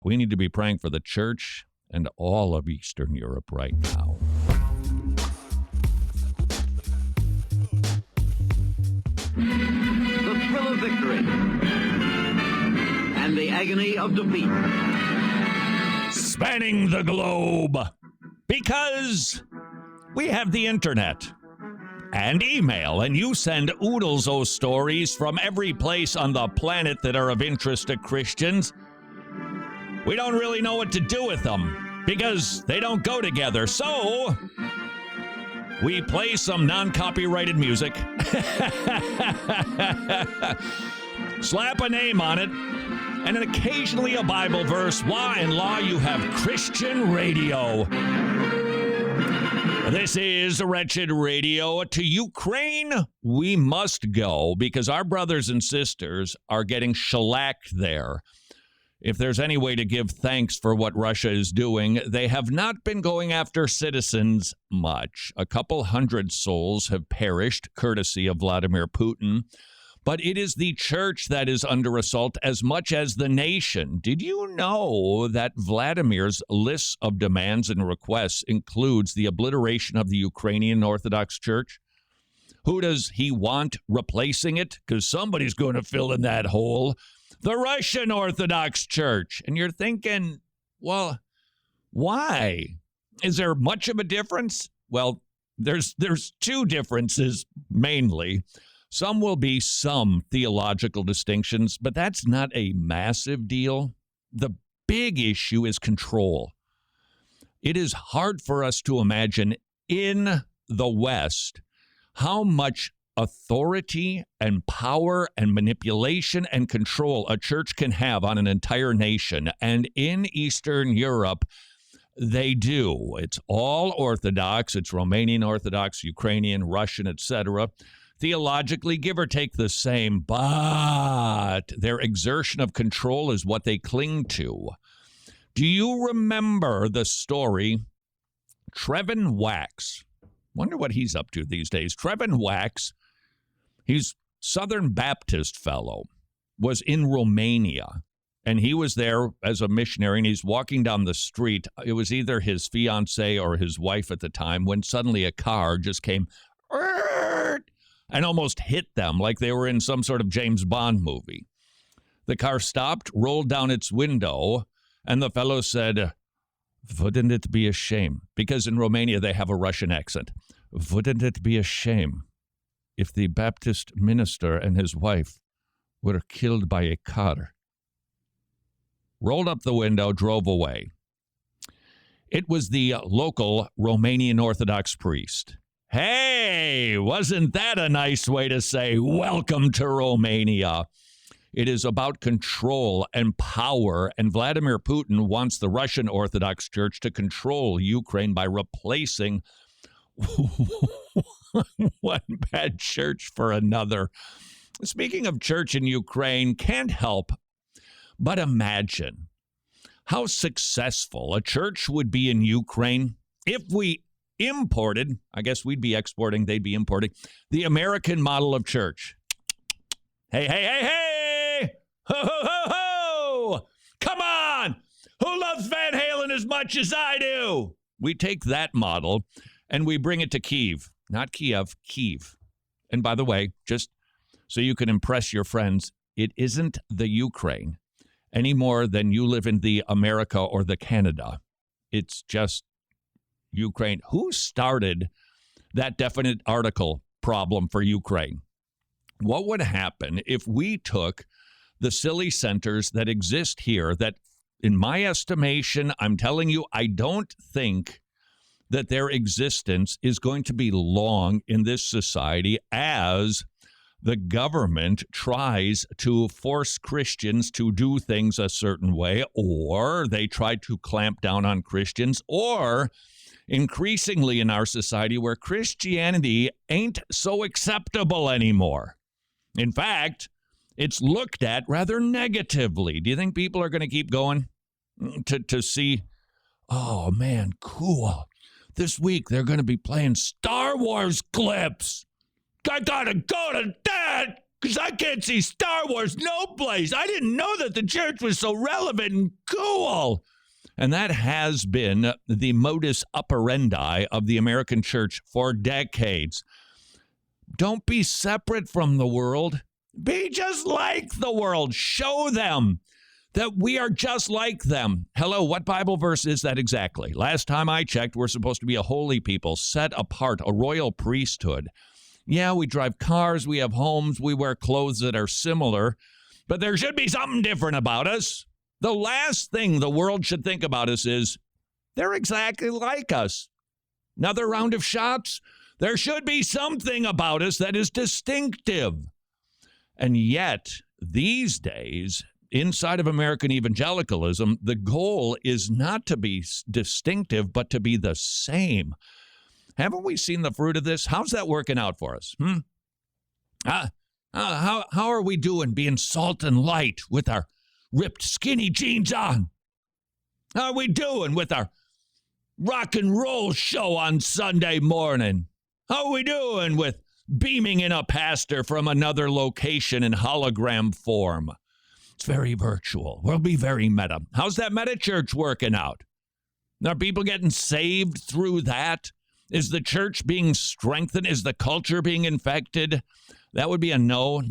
We need to be praying for the church and all of Eastern Europe right now. The thrill of victory and the agony of defeat. Spanning the globe, because we have the internet and email, and you send oodles of stories from every place on the planet that are of interest to Christians. We don't really know what to do with them because they don't go together. So we play some non-copyrighted music, slap a name on it, and occasionally a Bible verse. Why in law you have Christian radio? This is Wretched Radio. To Ukraine, we must go because our brothers and sisters are getting shellacked there. If there's any way to give thanks for what Russia is doing, they have not been going after citizens much. A couple hundred souls have perished, courtesy of Vladimir Putin. But it is the church that is under assault as much as the nation. Did you know that Vladimir's list of demands and requests includes the obliteration of the Ukrainian Orthodox Church? Who does he want replacing it? Because somebody's going to fill in that hole. The Russian Orthodox Church. And you're thinking, well, why? Is there much of a difference? Well, there's two differences mainly. Some will be some theological distinctions, but that's not a massive deal. The big issue is control. It is hard for us to imagine in the West how much authority and power and manipulation and control a church can have on an entire nation. And in Eastern Europe, they do. It's all Orthodox. It's Romanian Orthodox, Ukrainian, Russian, etc. Theologically, give or take the same, but their exertion of control is what they cling to. Do you remember the story? Trevin Wax. Wonder what he's up to these days. Trevin Wax, he's Southern Baptist fellow, was in Romania, and he was there as a missionary, and he's walking down the street. It was either his fiancée or his wife at the time, when suddenly a car just came and almost hit them like they were in some sort of James Bond movie. The car stopped, rolled down its window, and the fellow said, "Wouldn't it be a shame?" Because in Romania they have a Russian accent. "Wouldn't it be a shame if the Baptist minister and his wife were killed by a car?" Rolled up the window, drove away. It was the local Romanian Orthodox priest. Hey, wasn't that a nice way to say welcome to Romania? It is about control and power, and Vladimir Putin wants the Russian Orthodox Church to control Ukraine by replacing one bad church for another. Speaking of church in Ukraine, can't help but imagine how successful a church would be in Ukraine if we imported, I guess we'd be exporting, they'd be importing, the American model of church. Hey, hey, hey, hey! Ho, ho, ho, ho! Come on! Who loves Van Halen as much as I do? We take that model and we bring it to Kyiv. Not Kiev, Kyiv. And by the way, just so you can impress your friends, it isn't the Ukraine any more than you live in the America or the Canada. It's just Ukraine. Who started that definite article problem for Ukraine? What would happen if we took the silly centers that exist here that, in my estimation, I'm telling you, I don't think that their existence is going to be long in this society as the government tries to force Christians to do things a certain way, or they try to clamp down on Christians, or increasingly in our society where Christianity ain't so acceptable anymore. In fact, it's looked at rather negatively. Do you think people are going to keep going to see, oh man, cool. This week they're going to be playing Star Wars clips. I gotta go to that Because I can't see Star Wars no place. I didn't know that the church was so relevant and cool. And that has been the modus operandi of the American church for decades. Don't be separate from the world. Be just like the world. Show them that we are just like them. Hello, what Bible verse is that exactly? Last time I checked, we're supposed to be a holy people, set apart, a royal priesthood. Yeah, we drive cars, we have homes, we wear clothes that are similar, but there should be something different about us. The last thing the world should think about us is, they're exactly like us. Another round of shots? There should be something about us that is distinctive. And yet, these days, inside of American evangelicalism, the goal is not to be distinctive, but to be the same. Haven't we seen the fruit of this? How's that working out for us? How are we doing being salt and light with our ripped skinny jeans on? How are we doing with our rock and roll show on Sunday morning? How are we doing with beaming in a pastor from another location in hologram form? It's very virtual. We'll be very meta. How's that meta church working out? Are people getting saved through that? Is the church being strengthened? Is the culture being infected? That would be a no,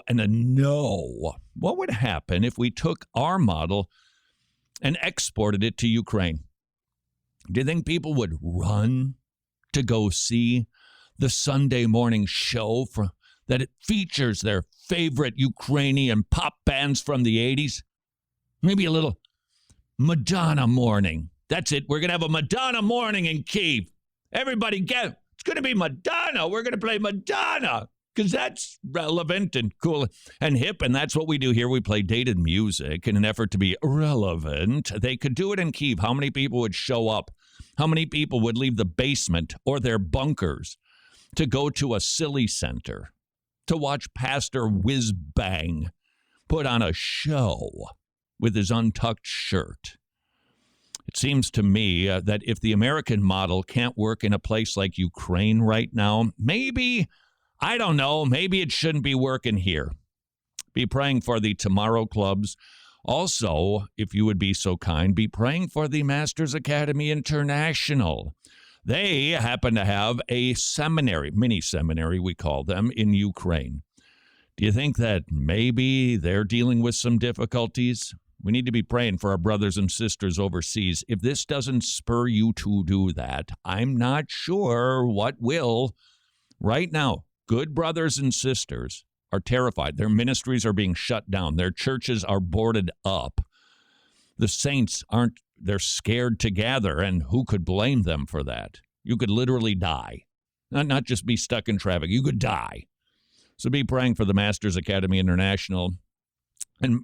and a no. What would happen if we took our model and exported it to Ukraine? Do you think people would run to go see the Sunday morning show that it features their favorite Ukrainian pop bands from the 80s? Maybe a little Madonna morning. That's it. We're going to have a Madonna morning in Kyiv. Everybody it's going to be Madonna. We're going to play Madonna because that's relevant and cool and hip, and that's what we do here. We play dated music in an effort to be relevant. They could do it in Kyiv. How many people would show up? How many people would leave the basement or their bunkers to go to a silly center to watch Pastor Whiz Bang put on a show with his untucked shirt? It seems to me that if the American model can't work in a place like Ukraine right now, maybe, I don't know, maybe it shouldn't be working here. Be praying for the Tomorrow Clubs. Also, if you would be so kind, be praying for the Masters Academy International. They happen to have a seminary, mini seminary, we call them, in Ukraine. Do you think that maybe they're dealing with some difficulties? We need to be praying for our brothers and sisters overseas. If this doesn't spur you to do that, I'm not sure what will. Right now, good brothers and sisters are terrified. Their ministries are being shut down. Their churches are boarded up. The saints aren't, they're scared to gather, and who could blame them for that? You could literally die. Not just be stuck in traffic. You could die. So be praying for the Masters Academy International.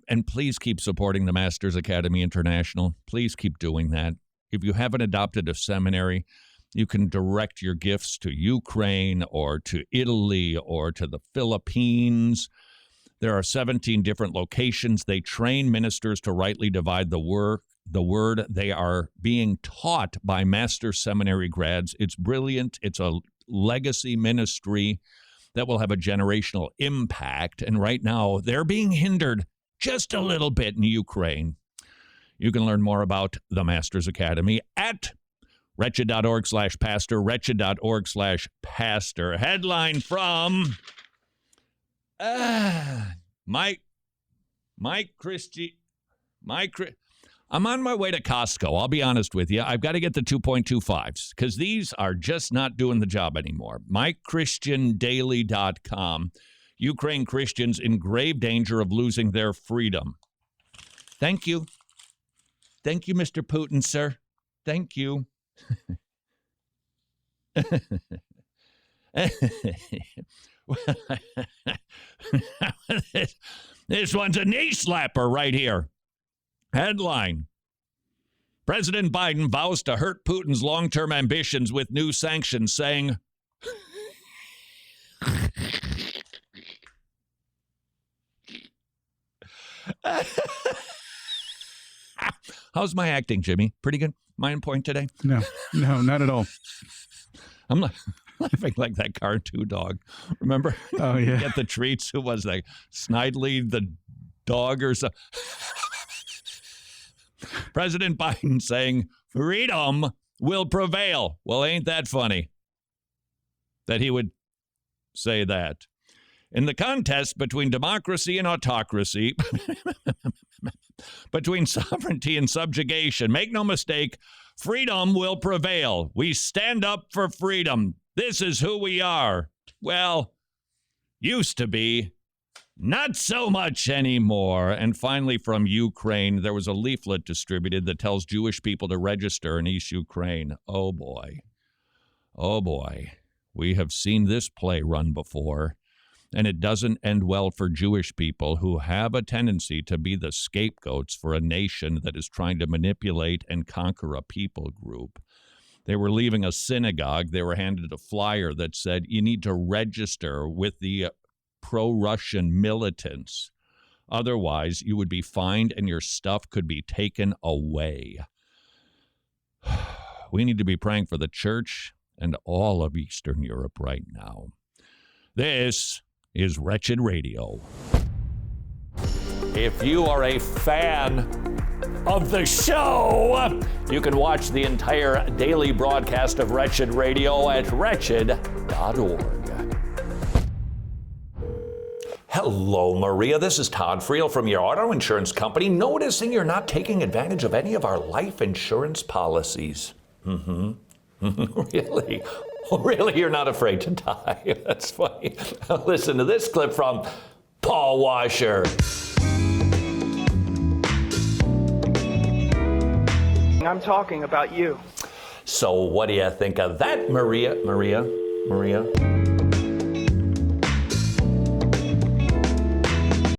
And please keep supporting the Masters Academy International. Please keep doing that. If you haven't adopted a seminary, you can direct your gifts to Ukraine or to Italy or to the Philippines. There are 17 different locations. They train ministers to rightly divide the word. They are being taught by master seminary grads. It's brilliant. It's a legacy ministry that will have a generational impact. And right now, they're being hindered just a little bit in Ukraine. You can learn more about the Masters Academy at wretched.org/pastor, wretched.org/pastor. Headline from Mike Christie. I'm on my way to Costco. I'll be honest with you. I've got to get the 2.25s because these are just not doing the job anymore. MikeChristianDaily.com. Ukraine Christians in grave danger of losing their freedom. Thank you. Thank you, Mr. Putin, sir. Thank you. This one's a knee slapper right here. Headline: President Biden vows to hurt Putin's long-term ambitions with new sanctions, saying, how's my acting, Jimmy? Pretty good? Am I on point today? No, not at all. I'm like, laughing like that cartoon dog. Remember? Oh, yeah. Get the treats. Who was that? Snidely the dog or something. President Biden saying freedom will prevail. Well, ain't that funny that he would say that? In the contest between democracy and autocracy, between sovereignty and subjugation, make no mistake, freedom will prevail. We stand up for freedom. This is who we are. Well, used to be. Not so much anymore. And finally, from Ukraine, there was a leaflet distributed that tells Jewish people to register in East Ukraine. Oh, boy. Oh, boy. We have seen this play run before, and it doesn't end well for Jewish people who have a tendency to be the scapegoats for a nation that is trying to manipulate and conquer a people group. They were leaving a synagogue. They were handed a flyer that said, you need to register with the pro-Russian militants. Otherwise, you would be fined and your stuff could be taken away. We need to be praying for the church and all of Eastern Europe right now. This is Wretched Radio. If you are a fan of the show, you can watch the entire daily broadcast of Wretched Radio at wretched.org. Hello, Maria. This is Todd Friel from your auto insurance company, noticing you're not taking advantage of any of our life insurance policies. Really? Oh, really? You're not afraid to die? That's funny. Listen to this clip from Paul Washer. I'm talking about you. So what do you think of that, Maria? Maria?